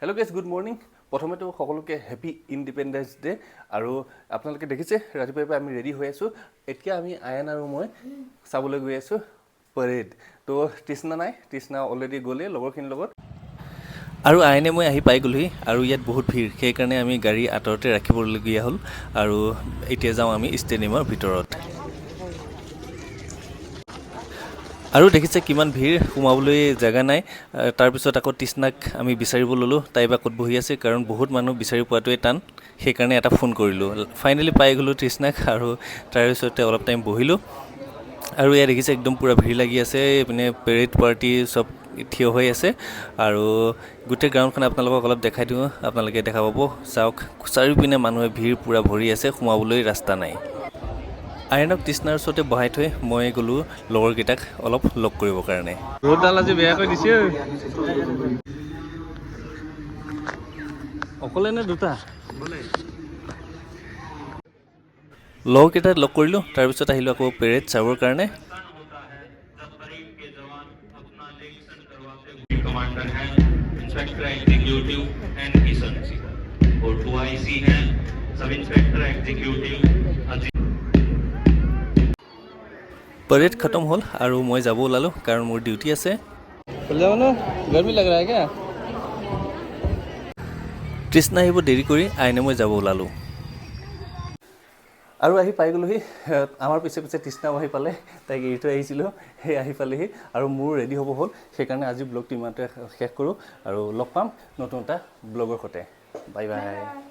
Hello guys, good morning. প্ৰথমে তো সকলোকে হ্যাপি ইন্ডিপেন্ডেন্স ডে আৰু আপোনালোকে দেখিছে ৰাতিপুৱা আমি ৰেডি হৈ আছো এতিয়া আমি আয়ন আৰু মই চাবলৈ গৈ আছো পৰেড তো তৃষ্ণা নাই তৃষ্ণা অলৰেডি গলে লগৰখিনিৰ লগত আৰু আয়নে মই আহি পাই গলহি আৰু ইয়াত বহুত ভিৰ সেই কাৰণে আমি গাড়ী আঁতৰতে ৰাখিবলগীয়া হ'ল আৰু এতিয়া যাওঁ আমি ষ্টেডিয়ামৰ ভিতৰত আৰু দেখিছে কিমান ভিৰ সোমাবলৈ জায়গা নাই তাৰ পিছত আকৌ তৃষ্ণাক আমি বিচাৰিব ললো তাইবা ক'ত বহি আছে কাৰণ বহুত মানুহ বিচাৰি পোৱাটোৱে টান সেই কাৰণে এটা ফোন কৰিলো ফাইনালি পাই গলো তৃষ্ণাক আৰু তাৰ পিছতে অলপ টাইম বহিলো আৰু ইয়াত দেখিছে একদম পুৰা ভিৰ লাগি আছে মানে পেৰেড পাৰ্টি সব থিয় হৈ আছে আৰু গোটেই গ্ৰাউণ্ডখন আপোনালোকক অলপ দেখাই দিওঁ আপোনালোকে দেখা পাব চাওক চাৰিওপিনে মানুহে ভিৰ পুৰা ভৰি আছে সোমাবলৈ ৰাস্তা নাই আয়নক তৃষ্ণাৰ ওচৰতে বহাই থৈ মই গ'লো লগৰকেইটাক অলপ লগ কৰিবৰ কাৰণে ৰ'দডাল আজি বেয়াকৈ দিছে অকলে নে দুটা লগৰকেইটাক লগ কৰিলোঁ তাৰপিছত আহিলোঁ আকৌ পেৰেড চাবৰ কাৰণে कमांडर हैं इंस्पेक्टर एग्जीक्यूटिव एंड एसएनसी और 2IC हैं सब इंस्पेक्टर एग्जीक्यूटिव परेड खत्म হ'ল আৰু মই যাব ওলালো কাৰণ মোৰ ডিউটি আছে বলনো গৰমি লাগ ৰहा है क्या তৃষ্ণা আহিব দেৰি কৰি আইনে মই যাব ওলালো আৰু আহি পাই গলোহি আমাৰ পিছে পিছে তৃষ্ণা আহি পালে তাইক এৰি থৈ আহিছিলোঁ সেই আহি পালেহি আৰু মোৰ ৰেডি হ'ব হ'ল সেইকাৰণে আজি ব্লগটো ইমানতে শেষ কৰোঁ আৰু লগ পাম নতুন এটা ব্লগৰ সৈতে বাই বাই